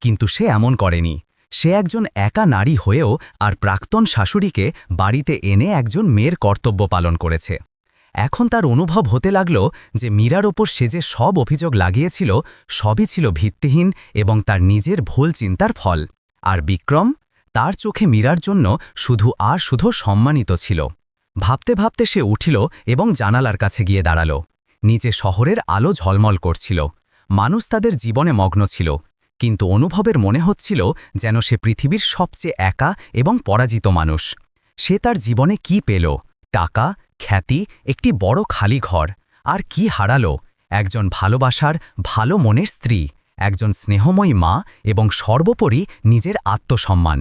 কিন্তু সে এমন করেনি। সে একজন একা নারী হয়েও আর প্রাক্তন শাশুড়িকে বাড়িতে এনে একজন মেয়ের কর্তব্য পালন করেছে। এখন তার অনুভব হতে লাগল যে মীরার ওপর সে যে সব অভিযোগ লাগিয়েছিল, সবই ছিল ভিত্তিহীন এবং তার নিজের ভুল চিন্তার ফল। আর বিক্রম, তার চোখে মীরার জন্য শুধু সম্মানিত ছিল। ভাবতে ভাবতে সে উঠিল এবং জানালার কাছে গিয়ে দাঁড়াল। নিচে শহরের আলো ঝলমল করছিল। মানুষ তাদের জীবনে মগ্ন ছিল, কিন্তু অনুভবের মনে হচ্ছিল যেন সে পৃথিবীর সবচেয়ে একা এবং পরাজিত মানুষ। সে তার জীবনে কি পেল? টাকা, খ্যাতি, একটি বড় খালি ঘর। আর কি হারালো? একজন ভালোবাসার, ভালো মনের স্ত্রী, একজন স্নেহময়ী মা এবং সর্বোপরি নিজের আত্মসম্মান।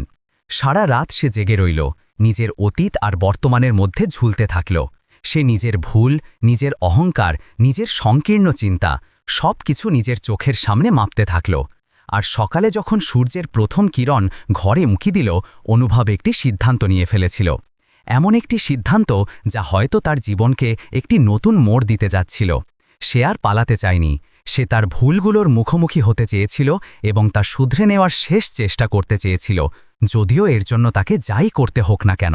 সারা রাত সে জেগে রইল, নিজের অতীত আর বর্তমানের মধ্যে ঝুলতে থাকল। সে নিজের ভুল, নিজের অহংকার, নিজের সংকীর্ণ চিন্তা সব কিছু নিজের চোখের সামনে মাপতে থাকল। আর সকালে যখন সূর্যের প্রথম কিরণ ঘরে মুখি দিল, অনুভব একটি সিদ্ধান্ত নিয়ে ফেলেছিল। এমন একটি সিদ্ধান্ত যা হয়তো তার জীবনকে একটি নতুন মোড় দিতে যাচ্ছিল। সে আর পালাতে চায়নি। সে তার ভুলগুলোর মুখোমুখি হতে চেয়েছিল এবং তা শুধরে নেওয়ার শেষ চেষ্টা করতে চেয়েছিল, যদিও এর জন্য তাকে যাই করতে হোক না কেন।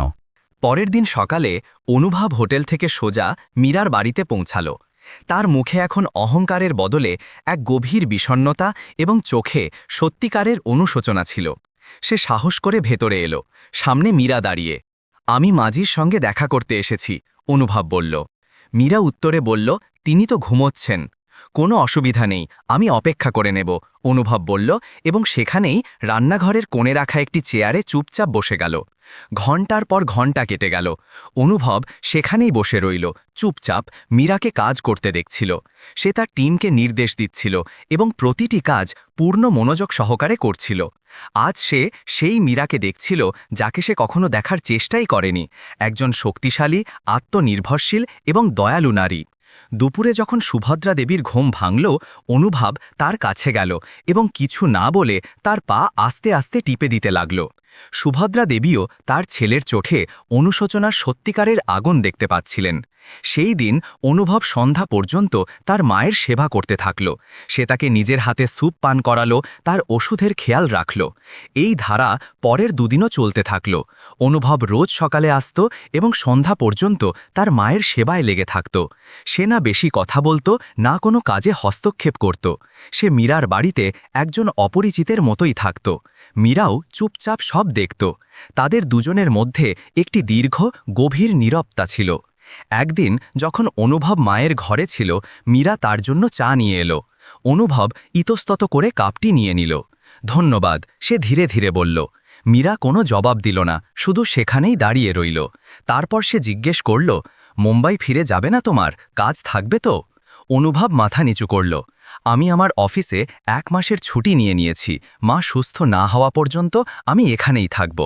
পরের দিন সকালে অনুভব হোটেল থেকে সোজা মীরার বাড়িতে পৌঁছাল। তার মুখে এখন অহংকারের বদলে এক গভীর বিষণ্ণতা এবং চোখে সত্যিকারের অনুশোচনা ছিল। সে সাহস করে ভেতরে এলো। সামনে মীরা দাঁড়িয়ে। আমি মাঝির সঙ্গে দেখা করতে এসেছি, অনুভব বলল। মীরা উত্তরে বলল, তিনি তো ঘুমোচ্ছেন। কোনো অসুবিধা নেই, আমি অপেক্ষা করে নেব, অনুভব বলল এবং সেখানেই রান্নাঘরের কোণে রাখা একটি চেয়ারে চুপচাপ বসে গেল। ঘণ্টার পর ঘণ্টা কেটে গেল। অনুভব সেখানেই বসে রইল, চুপচাপ মীরাকে কাজ করতে দেখছিল। সে তার টিমকে নির্দেশ দিচ্ছিল এবং প্রতিটি কাজ পূর্ণ মনোযোগ সহকারে করছিল। আজ সে সেই মীরাকে দেখছিল যাকে সে কখনো দেখার চেষ্টাই করেনি, একজন শক্তিশালী, আত্মনির্ভরশীল এবং দয়ালু নারী। দুপুরে যখন সুভদ্রা দেবীর ঘুম ভাঙল, অনুভব তার কাছে গেল এবং কিছু না বলে তার পা আস্তে আস্তে টিপে দিতে লাগল। সুভদ্রা দেবীও তার ছেলের চোখে অনুশোচনার সত্যিকারের আগুন দেখতে পাচ্ছিলেন। সেই দিন অনুভব সন্ধ্যা পর্যন্ত তার মায়ের সেবা করতে থাকল। সে তাকে নিজের হাতে স্যুপ পান করালো, তার ওষুধের খেয়াল রাখল। এই ধারা পরের দুদিনও চলতে থাকল। অনুভব রোজ সকালে আসত এবং সন্ধ্যা পর্যন্ত তার মায়ের সেবায় লেগে থাকত। সে না বেশি কথা বলতো, না কোনো কাজে হস্তক্ষেপ করত। সে মীরার বাড়িতে একজন অপরিচিতের মতোই থাকত। মীরাও চুপচাপ সব দেখত। তাদের দুজনের মধ্যে একটি দীর্ঘ, গভীর নীরবতা ছিল। একদিন যখন অনুভব মায়ের ঘরে ছিল, মীরা তার জন্য চা নিয়ে এলো। অনুভব ইতস্তত করে কাপটি নিয়ে নিল। ধন্যবাদ, সে ধীরে ধীরে বলল। মীরা কোনো জবাব দিল না, শুধু সেখানেই দাঁড়িয়ে রইল। তারপর সে জিজ্ঞেস করল, মুম্বাই ফিরে যাবে না তোমার? কাজ থাকবে তো? অনুভব মাথা নিচু করল। আমি আমার অফিসে 1 মাসের ছুটি নিয়েছি, মা সুস্থ না হওয়া পর্যন্ত আমি এখানেই থাকব।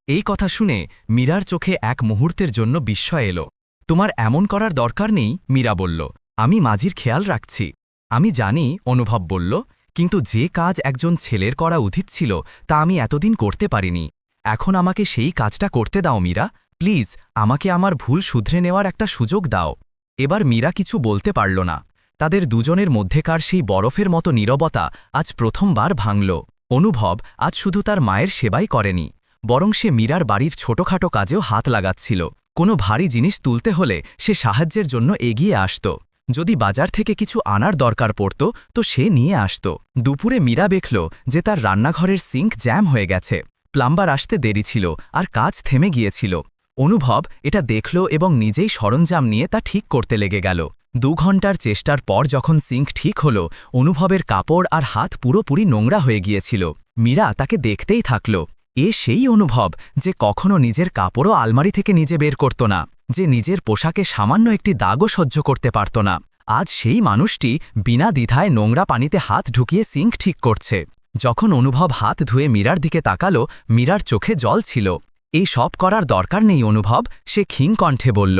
এই কথা শুনে মীরার চোখে এক মুহূর্তের জন্য বিস্ময় এলো। তোমার এমন করার দরকার নেই, মীরা বলল। আমি মাঝির খেয়াল রাখছি। আমি জানি, অনুভব বলল, কিন্তু যে কাজ একজন ছেলের করা উচিত ছিল তা আমি এতদিন করতে পারিনি। এখন আমাকে সেই কাজটা করতে দাও মীরা, প্লিজ। আমাকে আমার ভুল শুধরে নেওয়ার একটা সুযোগ দাও। এবার মীরা কিছু বলতে পারল না। তাদের দুজনের মধ্যেকার সেই বরফের মতো নীরবতা আজ প্রথমবার ভাঙল। অনুভব আজ শুধু তার মায়ের সেবাই করেনি, বরং সে মীরার বাড়ির ছোটখাটো কাজেও হাত লাগাচ্ছিল। কোনো ভারী জিনিস তুলতে হলে সে সাহায্যের জন্য এগিয়ে আসত। যদি বাজার থেকে কিছু আনার দরকার পড়ত তো সে নিয়ে আসত। দুপুরে মীরা দেখল যে তার রান্নাঘরের সিঙ্ক জ্যাম হয়ে গেছে। প্লাম্বার আসতে দেরি ছিল আর কাজ থেমে গিয়েছিল। অনুভব এটা দেখল এবং নিজেই সরঞ্জাম নিয়ে তা ঠিক করতে লেগে গেল। 2 ঘন্টার চেষ্টার পর যখন সিঙ্ক ঠিক হল, অনুভবের কাপড় আর হাত পুরোপুরি নোংরা হয়ে গিয়েছিল। মীরা তাকে দেখতেই থাকল। সেই অনুভব যে কখনো নিজের কাপড়ও আলমারি থেকে নিজে বের করত না, যে নিজের পোশাকে সামান্য একটি দাগও সহ্য করতে পারত না। আজ সেই মানুষটি বিনা দ্বিধায় নোংরা পানিতে হাত ঢুকিয়ে সিঙ্ক ঠিক করছে। যখন অনুভব হাত ধুয়ে মীরার দিকে তাকালো, মীরার চোখে জল ছিল। এই সব করার দরকার নেই অনুভব, সে ক্ষীণ কণ্ঠে বলল।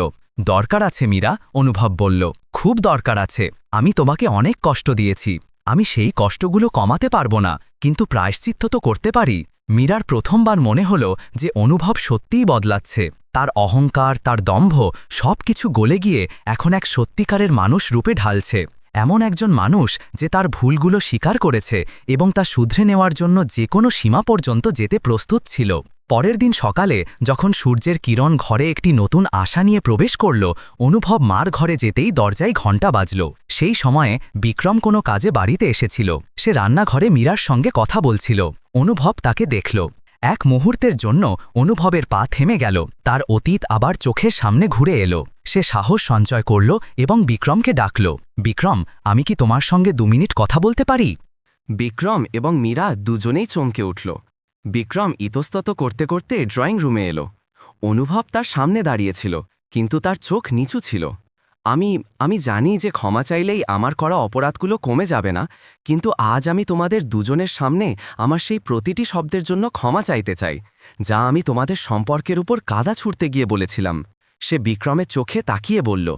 দরকার আছে মীরা, অনুভব বলল। খুব দরকার আছে। আমি তোমাকে অনেক কষ্ট দিয়েছি। আমি সেই কষ্টগুলো কমাতে পারবো না, কিন্তু প্রায়শ্চিত্ত তো করতে পারি। মীরার প্রথমবার মনে হল যে অনুভব সত্যিই বদলাচ্ছে। তার অহংকার, তার দম্ভ সব কিছু গলে গিয়ে এখন এক সত্যিকারের মানুষ রূপে ঢালছে। এমন একজন মানুষ যে তার ভুলগুলো স্বীকার করেছে এবং তা শুধরে নেওয়ার জন্য যে কোনো সীমা পর্যন্ত যেতে প্রস্তুত ছিল। পরের দিন সকালে যখন সূর্যের কিরণ ঘরে একটি নতুন আশা নিয়ে প্রবেশ করল, অনুভব মার ঘরে যেতেই দরজায় ঘণ্টা বাজল। সেই সময়ে বিক্রম কোনো কাজে বাড়িতে এসেছিল। সে রান্নাঘরে মীরার সঙ্গে কথা বলছিল। অনুভব তাকে দেখল। এক মুহূর্তের জন্য অনুভবের পা থেমে গেল। তার অতীত আবার চোখের সামনে ঘুরে এলো। সে সাহস সঞ্চয় করল এবং বিক্রমকে ডাকল। বিক্রম, আমি কি তোমার সঙ্গে 2 মিনিট কথা বলতে পারি? বিক্রম এবং মীরা দুজনেই চমকে উঠল। বিক্রম ইতস্তত করতে করতে ড্রয়িং রুমে এলো। অনুভব তার সামনে দাঁড়িয়েছিল, কিন্তু তার চোখ নিচু ছিল। আমি জানি যে ক্ষমা চাইলেই আমার করা অপরাধগুলো কমে যাবে না, কিন্তু আজ আমি তোমাদের দুজনের সামনে আমার সেই প্রতিটি শব্দের জন্য ক্ষমা চাইতে চাই, যা আমি তোমাদের সম্পর্কের উপর কাদা ছুঁড়তে গিয়ে বলেছিলাম। সে বিক্রমের চোখে তাকিয়ে বলল,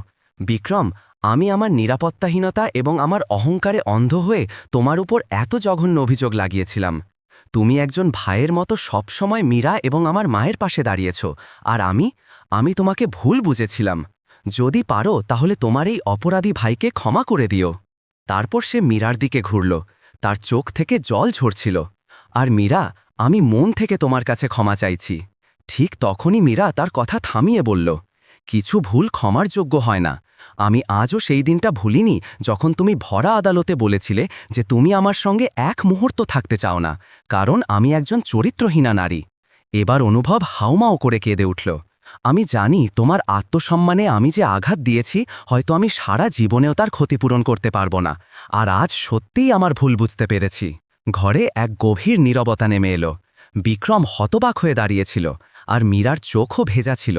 বিক্রম, আমি আমার নিরাপত্তাহীনতা এবং আমার অহংকারে অন্ধ হয়ে তোমার উপর এত জঘন্য অভিযোগ লাগিয়েছিলাম। তুমি একজন ভাইয়ের মতো সবসময় মীরা এবং আমার মায়ের পাশে দাঁড়িয়েছ, আর আমি তোমাকে ভুল বুঝেছিলাম। যদি পারো তাহলে তোমার এই অপরাধী ভাইকে ক্ষমা করে দিও। তারপর সে মীরার দিকে ঘুরল। তার চোখ থেকে জল ঝরছিল। আর মীরা, আমি মন থেকে তোমার কাছে ক্ষমা চাইছি। ঠিক তখনই মীরা তার কথা থামিয়ে বলল, কিছু ভুল ক্ষমার যোগ্য হয় না। আমি আজও সেই দিনটা ভুলিনি যখন তুমি ভরা আদালতে বলেছিলে যে তুমি আমার সঙ্গে 1 মুহূর্ত থাকতে চাও না, কারণ আমি একজন চরিত্রহীনা নারী। এবার অনুভব হাউমাউ করে কেঁদে উঠল। আমি জানি তোমার আত্মসম্মানে আমি যে আঘাত দিয়েছি হয়তো আমি সারা জীবনেও তার ক্ষতিপূরণ করতে পারব না, আর আজ সত্যিই আমার ভুল বুঝতে পেরেছি। ঘরে এক গভীর নীরবতা নেমে এলো। বিক্রম হতবাক হয়ে দাঁড়িয়েছিল, আর মীরার চোখও ভেজা ছিল।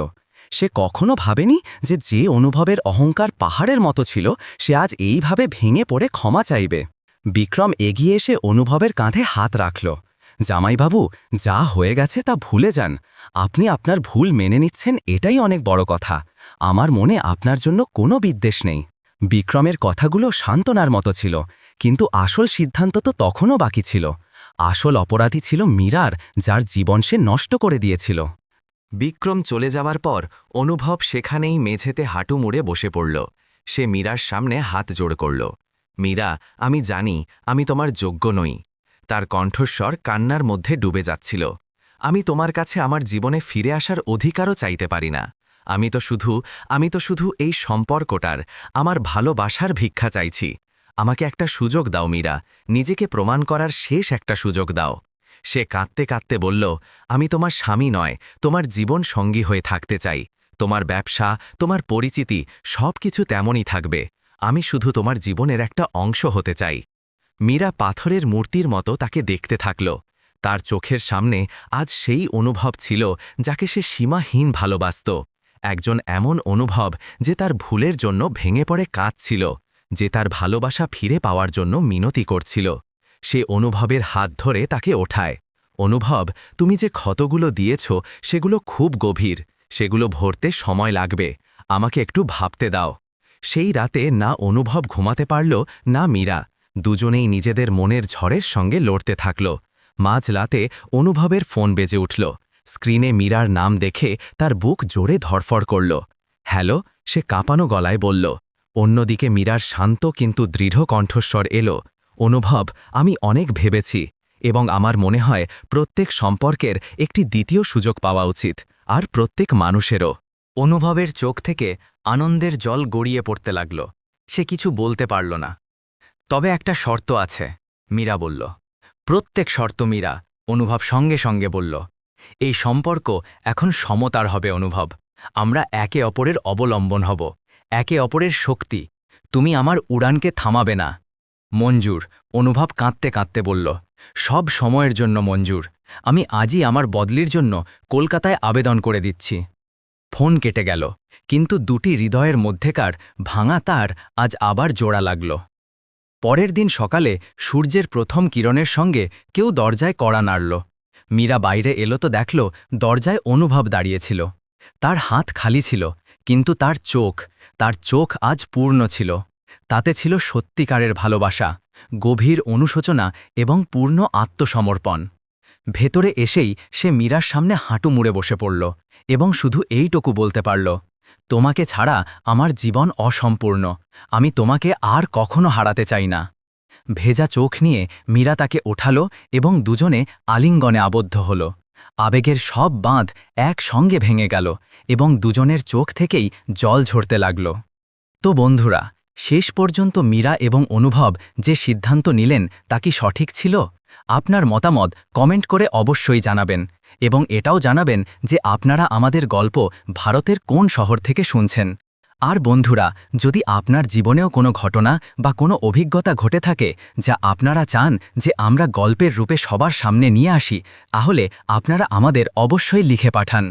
সে কখনো ভাবেনি যে অনুভবের অহংকার পাহাড়ের মতো ছিল, সে আজ এইভাবে ভেঙে পড়ে ক্ষমা চাইবে। বিক্রম এগিয়ে এসে অনুভবের কাঁধে হাত রাখল। জামাইবাবু, যা হয়ে গেছে তা ভুলে যান। আপনি আপনার ভুল মেনে নিচ্ছেন, এটাই অনেক বড় কথা। আমার মনে আপনার জন্য কোনো বিদ্বেষ নেই। বিক্রমের কথাগুলো সান্ত্বনার মতো ছিল, কিন্তু আসল সিদ্ধান্ত তো তখনও বাকি ছিল। আসল অপরাধী ছিল মীরার, যার জীবন সে নষ্ট করে দিয়েছিল। বিক্রম চলে যাওয়ার পর অনুভব সেখানেই মেঝেতে হাঁটু মুড়ে বসে পড়ল। সে মীরার সামনে হাত জোড় করল। মীরা, আমি জানি আমি তোমার যোগ্য নই। তার কণ্ঠস্বর কান্নার মধ্যে ডুবে যাচ্ছিল। আমি তোমার কাছে আমার জীবনে ফিরে আসার অধিকারও চাইতে পারি না। আমি তো শুধু এই সম্পর্কটার, আমার ভালোবাসার ভিক্ষা চাইছি। আমাকে একটা সুযোগ দাও মীরা, নিজেকে প্রমাণ করার শেষ একটা সুযোগ দাও। সে কাঁদতে কাঁদতে বলল, আমি তোমার স্বামী নয়, তোমার জীবন সঙ্গী হয়ে থাকতে চাই। তোমার ব্যবসা, তোমার পরিচিতি, সব কিছু তেমনই থাকবে। আমি শুধু তোমার জীবনের একটা অংশ হতে চাই। মীরা পাথরের মূর্তির মতো তাকে দেখতে থাকল। তার চোখের সামনে আজ সেই অনুভব ছিল যাকে সে সীমাহীন ভালোবাসত। একজন এমন অনুভব যে তার ভুলের জন্য ভেঙে পড়ে কাঁদছিল, যে তার ভালোবাসা ফিরে পাওয়ার জন্য মিনতি করছিল। সে অনুভবের হাত ধরে তাকে ওঠায়। অনুভব, তুমি যে ক্ষতগুলো দিয়েছ সেগুলো খুব গভীর, সেগুলো ভরতে সময় লাগবে। আমাকে একটু ভাবতে দাও। সেই রাতে না অনুভব ঘুমাতে পারল, না মীরা। দুজনেই নিজেদের মনের ঝড়ের সঙ্গে লড়তে থাকল। মাঝরাতে অনুভবের ফোন বেজে উঠল। স্ক্রিনে মীরার নাম দেখে তার বুক জোরে ধড়ফড় করল। হ্যালো, সে কাঁপানো গলায় বলল। অন্যদিকে মীরার শান্ত কিন্তু দৃঢ় কণ্ঠস্বর এলো। অনুভব, আমি অনেক ভেবেছি, এবং আমার মনে হয় প্রত্যেক সম্পর্কের একটি দ্বিতীয় সুযোগ পাওয়া উচিত, আর প্রত্যেক মানুষেরও। অনুভবের চোখ থেকে আনন্দের জল গড়িয়ে পড়তে লাগল। সে কিছু বলতে পারল না। তবে একটা শর্ত আছে, মীরা বলল। প্রত্যেক শর্ত মীরা, অনুভব সঙ্গে সঙ্গে বলল। এই সম্পর্ক এখন সমতার হবে অনুভব। আমরা একে অপরের অবলম্বন হব, একে অপরের শক্তি। তুমি আমার উড়ানকে থামাবে না। মঞ্জুর, অনুভব কাঁদতে কাঁদতে বলল। সব সময়ের জন্য মঞ্জুর। আমি আজই আমার বদলির জন্য কলকাতায় আবেদন করে দিচ্ছি। ফোন কেটে গেল, কিন্তু দুটি হৃদয়ের মধ্যেকার ভাঙা তার আজ আবার জোড়া লাগল। পরের দিন সকালে সূর্যের প্রথম কিরণের সঙ্গে কেউ দরজায় কড়া নাড়ল। মীরা বাইরে এলো তো দেখল দরজায় অনুভব দাঁড়িয়েছিল। তার হাত খালি ছিল, কিন্তু তার চোখ আজ পূর্ণ ছিল। তাতে ছিল সত্যিকারের ভালোবাসা, গভীর অনুশোচনা এবং পূর্ণ আত্মসমর্পণ। ভেতরে এসেই সে মীরার সামনে হাঁটু মুড়ে বসে পড়ল এবং শুধু এইটুকু বলতে পারল, তোমাকে ছাড়া আমার জীবন অসম্পূর্ণ। আমি তোমাকে আর কখনো হারাতে চাই না। ভেজা চোখ নিয়ে মীরা তাকে ওঠালো এবং দুজনে আলিঙ্গনে আবদ্ধ হল। আবেগের সব বাঁধ একসঙ্গে ভেঙে গেল এবং দুজনের চোখ থেকেই জল ঝরতে লাগল। তো বন্ধুরা, শেষ পর্যন্ত মীরা এবং অনুভব যে সিদ্ধান্ত নিলেন তা কি সঠিক ছিল? আপনার মতামত কমেন্ট করে অবশ্যই জানাবেন, এবং এটাও জানাবেন যে আপনারা আমাদের গল্প ভারতের কোন শহর থেকে শুনছেন। আর বন্ধুরা, যদি আপনার জীবনেও কোনো ঘটনা বা কোনো অভিজ্ঞতা ঘটে থাকে যা আপনারা চান যে আমরা গল্পের রূপে সবার সামনে নিয়ে আসি, তাহলে আপনারা আমাদের অবশ্যই লিখে পাঠান।